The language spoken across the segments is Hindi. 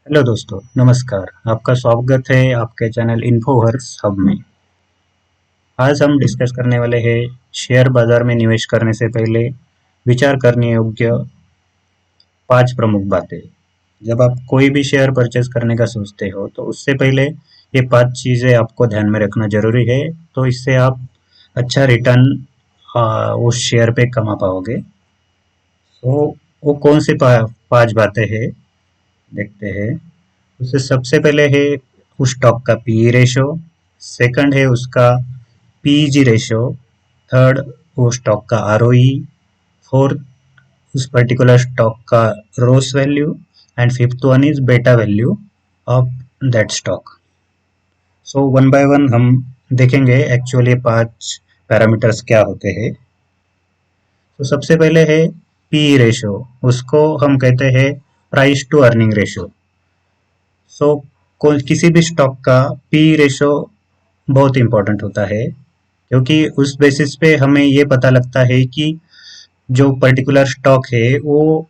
हेलो दोस्तों, नमस्कार। आपका स्वागत है आपके चैनल इन्फोवर्स हब में। आज हम डिस्कस करने वाले हैं शेयर बाजार में निवेश करने से पहले विचार करने योग्य 5 प्रमुख बातें। जब आप कोई भी शेयर परचेज करने का सोचते हो तो उससे पहले ये 5 चीज़ें आपको ध्यान में रखना ज़रूरी है, तो इससे आप अच्छा रिटर्न उस शेयर पे कमा पाओगे। तो वो कौन सी 5 बातें हैं, देखते हैं। उससे सबसे पहले है उस स्टॉक का पीई रेशो। सेकंड है उसका पीईजी रेशो। थर्ड, वो स्टॉक का आरओई। फोर्थ, उस पर्टिकुलर स्टॉक का ROCE value. And fifth one is beta value of that stock. So one by one हम देखेंगे एक्चुअली 5 पैरामीटर्स क्या होते हैं। तो सबसे पहले है पीई रेशो। उसको हम कहते हैं प्राइस टू अर्निंग रेशो। सो किसी भी स्टॉक का पी रेशो बहुत इंपॉर्टेंट होता है, क्योंकि उस बेसिस पे हमें ये पता लगता है कि जो पर्टिकुलर स्टॉक है वो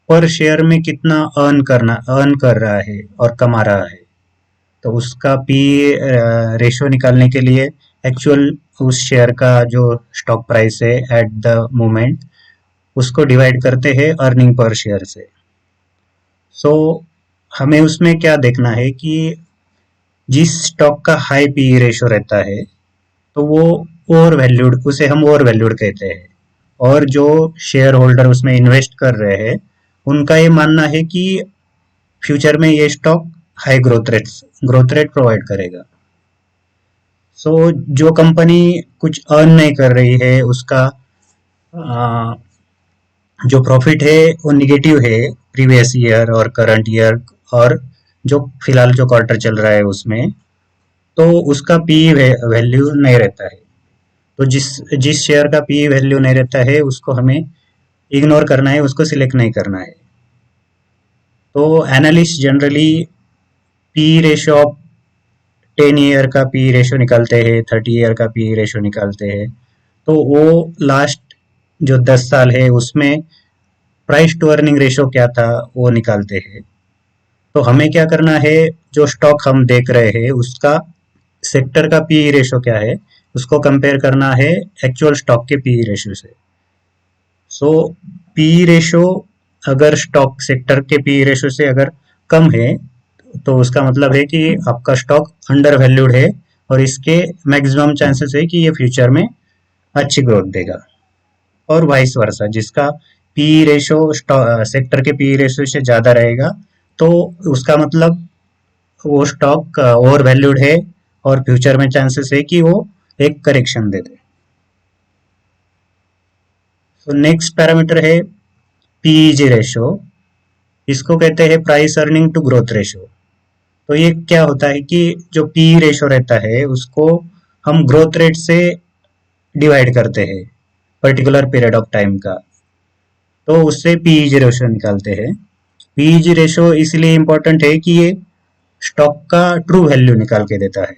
पर शेयर में कितना अर्न कर रहा है और कमा रहा है। तो उसका पी रेशो निकालने के लिए एक्चुअल उस शेयर का जो स्टॉक प्राइस है एट द मोमेंट, उसको डिवाइड करते हैं अर्निंग पर शेयर से। सो हमें उसमें क्या देखना है कि जिस स्टॉक का हाई पी रेशो रहता है तो वो ओवर वैल्यूड, उसे हम ओवर वैल्यूड कहते हैं। और जो शेयर होल्डर उसमें इन्वेस्ट कर रहे हैं उनका ये मानना है कि फ्यूचर में ये stock high growth rate provide करेगा। सो जो कंपनी कुछ अर्न नहीं कर रही है, उसका आ, जो प्रॉफिट है वो निगेटिव है प्रीवियस ईयर और करंट ईयर, और जो फिलहाल जो क्वार्टर चल रहा है उसमें, तो उसका पी वैल्यू नहीं रहता है। तो जिस जिस शेयर का पी वैल्यू नहीं रहता है उसको हमें इग्नोर करना है, उसको सिलेक्ट नहीं करना है। तो analyst generally P ratio of 10 year का पी रेशो निकालते हैं, 30 ईयर का पी रेशो निकालते हैं। तो वो लास्ट जो 10 साल है उसमें प्राइस टू अर्निंग रेशो क्या था वो निकालते हैं। तो हमें क्या करना है, जो स्टॉक हम देख रहे हैं उसका सेक्टर का पी रेशो क्या है, उसको कंपेयर करना है एक्चुअल स्टॉक के पी रेशो से। सो पी रेशो अगर स्टॉक सेक्टर के पी रेशो से अगर कम है तो उसका मतलब है कि आपका स्टॉक अंडर वैल्यूड है और इसके मैक्सिमम चांसेस है कि ये फ्यूचर में अच्छी ग्रोथ देगा। और वाइस वर्सा, जिसका पी रेशो सेक्टर के पी रेशो से ज़्यादा रहेगा तो उसका मतलब वो स्टॉक ओवर वैल्यूड है और फ्यूचर में चांसेस है कि वो एक करेक्शन दे दे। तो नेक्स्ट पैरामीटर है पीईजी रेशो। इसको कहते हैं price earning to growth ratio. तो ये क्या होता है कि जो पी रेशो रहता है उसको हम ग्रोथ रेट से डिवाइड करते हैं पर्टिकुलर पीरियड ऑफ टाइम का, तो उससे पीईजी रेशो निकालते हैं। पीईजी रेशो इसलिए इम्पोर्टेंट है कि ये स्टॉक का ट्रू वैल्यू निकाल के देता है।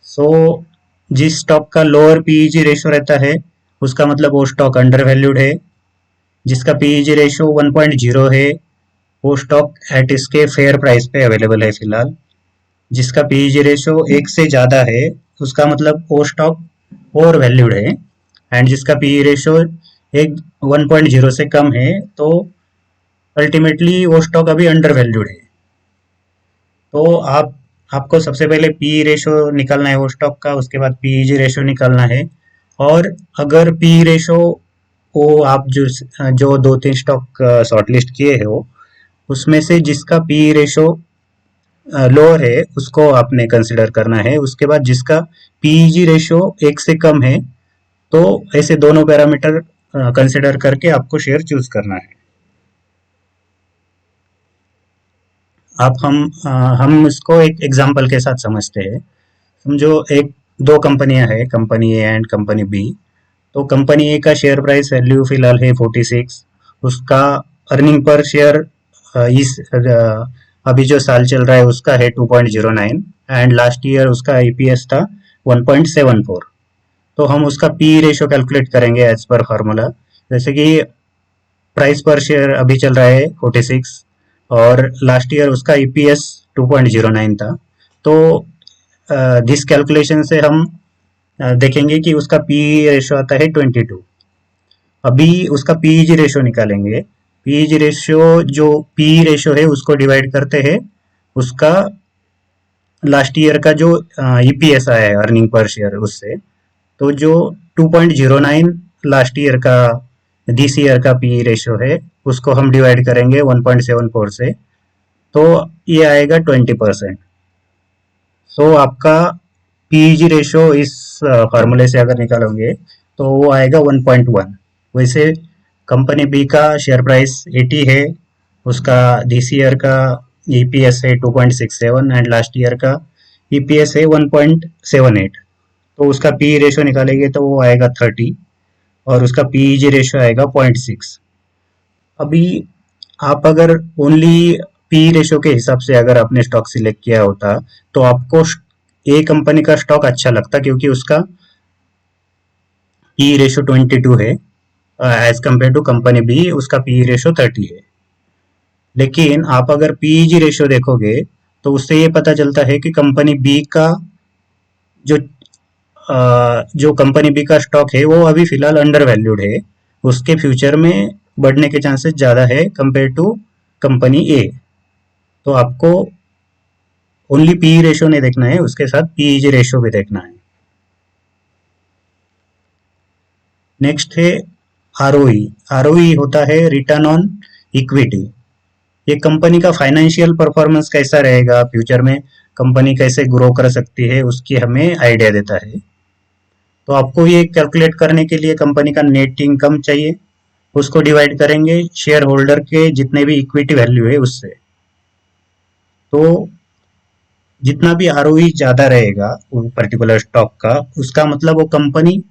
सो जिस स्टॉक का लोअर पीईजी रेशो रहता है उसका मतलब वो स्टॉक अंडर वैल्यूड है। जिसका पीईजी रेशो 1.0 है वो स्टॉक एट इसके फेयर प्राइस पे अवेलेबल है फिलहाल। जिसका पीईजी रेशो 1 से ज़्यादा है उसका मतलब वो स्टॉक ओवर वैल्यूड है। एंड जिसका पीई रेशो एक 1.0 से कम है तो अल्टीमेटली वो स्टॉक अभी अंडर वैल्यूड है। तो आपको सबसे पहले पी रेशो निकालना है वो स्टॉक का, उसके बाद पीईजी रेशो निकालना है। और अगर पी रेशो वो आप जो 2-3 स्टॉक शॉर्टलिस्ट किए हो उसमें से जिसका पी रेशो लोअर है उसको आपने कंसिडर करना है। उसके बाद जिसका पीईजी रेशो 1 से कम है, तो ऐसे दोनों पैरामीटर कंसिडर करके आपको शेयर चूज करना है। आप हम इसको एक एग्जांपल के साथ समझते हैं। समझो एक दो कंपनियां हैं, company A and company B. तो कंपनी ए का शेयर प्राइस वैल्यू फिलहाल है 46। उसका अर्निंग पर शेयर अभी जो साल चल रहा है उसका है 2.09 एंड लास्ट ईयर उसका ईपीएस था 1.74। तो हम उसका पी रेशो कैलकुलेट करेंगे एज पर फार्मूला। जैसे कि प्राइस पर शेयर अभी चल रहा है 46, और लास्ट ईयर उसका ईपीएस 2.09 था। तो दिस कैलकुलेशन से हम देखेंगे कि उसका पी रेशो आता है 22। अभी उसका पीईजी रेशो निकालेंगे। पीईजी रेशो, जो पी रेशो है उसको डिवाइड करते हैं उसका लास्ट ईयर का जो ईपीएस आया है अर्निंग पर शेयर उससे। तो जो 2.09 लास्ट ईयर का दिस ईयर का पी रेशो है उसको हम डिवाइड करेंगे 1.74 से, तो ये आएगा 20%। सो आपका पीईजी रेशो इस फार्मूले से अगर निकालोगे तो वो आएगा 1.1। वैसे कंपनी बी का शेयर प्राइस 80 है, उसका दिस ईयर का ईपीएस है 2.67 एंड लास्ट ईयर का ईपीएस है 1.78। तो उसका पी रेशो निकालेंगे तो वो आएगा 30 और उसका पीईजी रेशो आएगा 0.6। अभी आप अगर ओनली पी रेशो के हिसाब से अगर आपने स्टॉक सिलेक्ट किया होता तो आपको ए कंपनी का स्टॉक अच्छा लगता, क्योंकि उसका पी रेशो 22 है as compare to company B उसका पी रेशो 30 है। लेकिन आप अगर पीईजी रेशो देखोगे तो उससे ये पता चलता है कि कंपनी बी का जो जो कंपनी बी का स्टॉक है वो अभी फिलहाल अंडर वैल्यूड है, उसके फ्यूचर में बढ़ने के चांसेस ज़्यादा है कंपेयर टू कंपनी ए। तो आपको ओनली पी रेशो नहीं देखना है, उसके साथ पीईजी रेशो भी देखना है। नेक्स्ट है आरओई। आरओई होता है रिटर्न ऑन इक्विटी। ये कंपनी का फाइनेंशियल परफॉर्मेंस कैसा रहेगा, फ्यूचर में कंपनी कैसे ग्रो कर सकती है उसकी हमें आइडिया देता है। तो आपको ये कैलकुलेट करने के लिए कंपनी का नेट इनकम चाहिए, उसको डिवाइड करेंगे शेयर होल्डर के जितने भी इक्विटी वैल्यू है उससे। तो जितना भी आरओई ज्यादा रहेगा वो पर्टिकुलर स्टॉक का, उसका मतलब वो कंपनी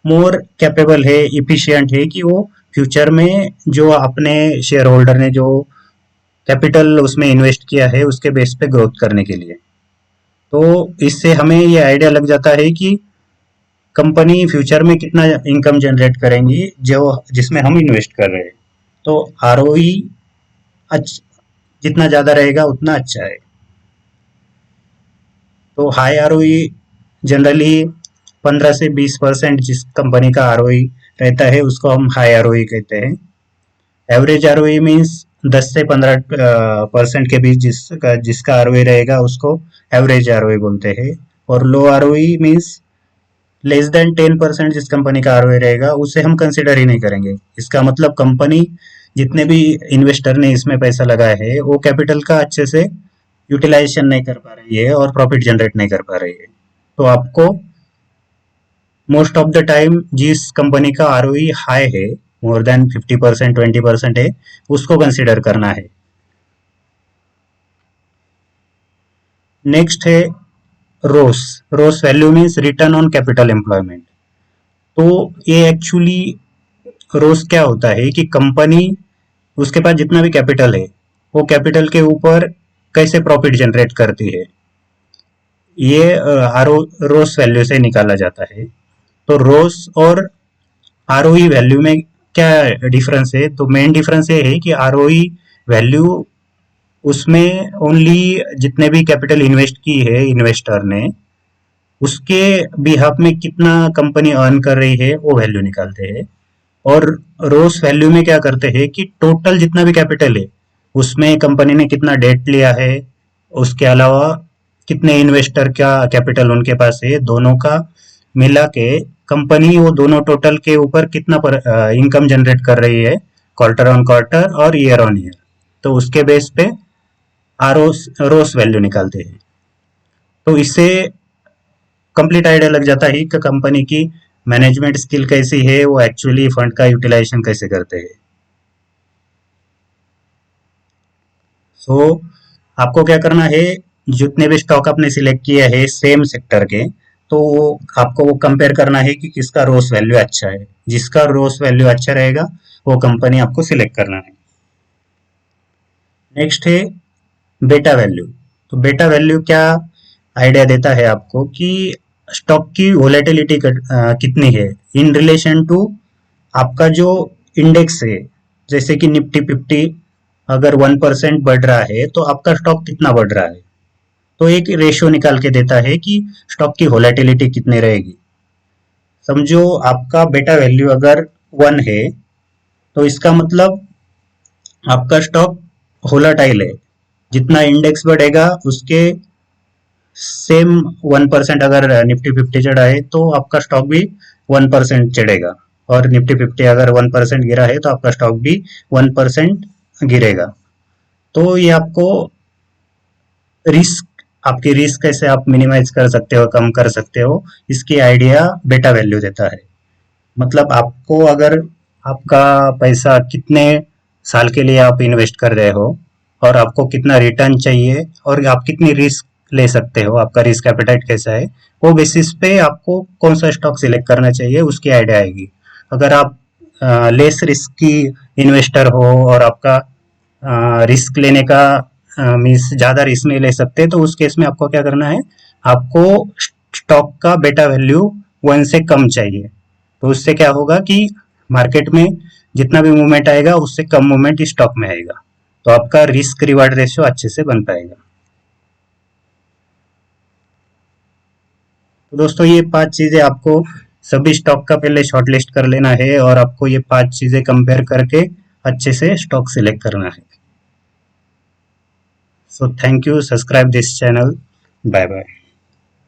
मोर कैपेबल है, इफिशिएंट है कि वो फ्यूचर में जो अपने शेयर होल्डर ने जो कैपिटल उसमें इन्वेस्ट किया है उसके बेस पे ग्रोथ करने के लिए। तो इससे हमें ये आइडिया लग जाता है कि कंपनी फ्यूचर में कितना इनकम जनरेट करेंगी जो जिसमें हम इन्वेस्ट कर रहे हैं। तो आरओई जितना ज्यादा रहेगा उतना अच्छा है। तो हाई आरओई जनरली 15 से 20% जिस कंपनी का आरओई रहता है उसको हम हाई आरओई कहते हैं। एवरेज आरओई मीन्स 10 से 15% के बीच जिसका आरओई रहेगा उसको एवरेज आरओई बोलते हैं। और लो आरओई मीन्स लेस देन 10% जिस कंपनी का आरओई रहेगा उसे हम कंसिडर ही नहीं करेंगे। इसका मतलब कंपनी जितने भी इन्वेस्टर ने इसमें पैसा लगाया है वो कैपिटल का अच्छे से यूटिलाइजेशन नहीं कर पा रही है और प्रॉफिट जनरेट नहीं कर पा रही है। तो आपको मोस्ट ऑफ द टाइम जिस कंपनी का आरओई हाई है, मोर देन 50% 20% है, उसको कंसिडर करना है। नेक्स्ट है ROCE. ROCE value means return on capital employment. तो ये एक्चुअली रोस क्या होता है कि कंपनी उसके पास जितना भी कैपिटल है वो कैपिटल के ऊपर कैसे प्रॉफिट जनरेट करती है, ये आरओ रोस वैल्यू से निकाला जाता है। तो रोस और आरओई वैल्यू में क्या डिफरेंस है, तो मेन डिफरेंस ये है कि आरओई वैल्यू उसमें ओनली जितने भी कैपिटल इन्वेस्ट की है इन्वेस्टर ने उसके बिहाफ में कितना कंपनी अर्न कर रही है वो वैल्यू निकालते हैं। और रोस वैल्यू में क्या करते हैं कि टोटल जितना भी कैपिटल है उसमें कंपनी ने कितना डेट लिया है, उसके अलावा कितने इन्वेस्टर का कैपिटल उनके पास है, दोनों का मिला के कंपनी वो दोनों टोटल के ऊपर कितना इनकम जनरेट कर रही है क्वार्टर ऑन क्वार्टर और ईयर ऑन ईयर। तो उसके बेस पे आरओस रोस वैल्यू निकालते हैं। तो इससे कंप्लीट आइडिया लग जाता है कि कंपनी की मैनेजमेंट स्किल कैसी है, वो एक्चुअली फंड का यूटिलाइजेशन कैसे करते हैं। सो आपको क्या करना है, जितने भी स्टॉक आपने सिलेक्ट किया है सेम सेक्टर के, तो आपको वो कंपेयर करना है कि किसका रोस वैल्यू अच्छा है। जिसका रोस वैल्यू अच्छा रहेगा वो कंपनी आपको सिलेक्ट करना है। नेक्स्ट है बेटा वैल्यू। तो बेटा वैल्यू क्या आइडिया देता है आपको कि स्टॉक की वोलेटिलिटी कितनी है इन रिलेशन टू आपका जो इंडेक्स है, जैसे कि निफ्टी 50 अगर 1% बढ़ रहा है तो आपका स्टॉक कितना बढ़ रहा है, तो एक रेशियो निकाल के देता है कि स्टॉक की वोलेटिलिटी कितनी रहेगी। समझो आपका बेटा वैल्यू अगर 1 है, तो इसका मतलब आपका स्टॉक वोलाटाइल है। जितना इंडेक्स बढ़ेगा उसके सेम 1% अगर निफ्टी 50 चढ़ा है तो आपका स्टॉक भी 1% चढ़ेगा, और निफ्टी 50 अगर 1% गिरा है तो आपका स्टॉक भी 1% गिरेगा। तो ये आपको रिस्क, आपकी रिस्क कैसे आप मिनिमाइज कर सकते हो, कम कर सकते हो, इसकी आइडिया बेटा वैल्यू देता है। मतलब आपको अगर आपका पैसा कितने साल के लिए आप इन्वेस्ट कर रहे हो और आपको कितना रिटर्न चाहिए और आप कितनी रिस्क ले सकते हो, आपका रिस्क एपेटाइट कैसा है, वो बेसिस पे आपको कौन सा स्टॉक सिलेक्ट करना चाहिए उसकी आइडिया आएगी। अगर आप लेस रिस्क की इन्वेस्टर हो और आपका रिस्क लेने का मीन्स ज़्यादा रिस्क नहीं ले सकते, तो उस केस में आपको क्या करना है, आपको स्टॉक का बेटा वैल्यू 1 से कम चाहिए। तो उससे क्या होगा कि मार्केट में जितना भी मूवमेंट आएगा उससे कम मूवमेंट स्टॉक में आएगा, तो आपका रिस्क रिवार्ड रेशियो अच्छे से बन पाएगा। तो दोस्तों ये 5 चीज़ें आपको सभी स्टॉक का पहले शॉर्टलिस्ट कर लेना है और आपको ये 5 चीज़ें कंपेयर करके अच्छे से स्टॉक सिलेक्ट करना है। So thank you, subscribe this channel, bye bye.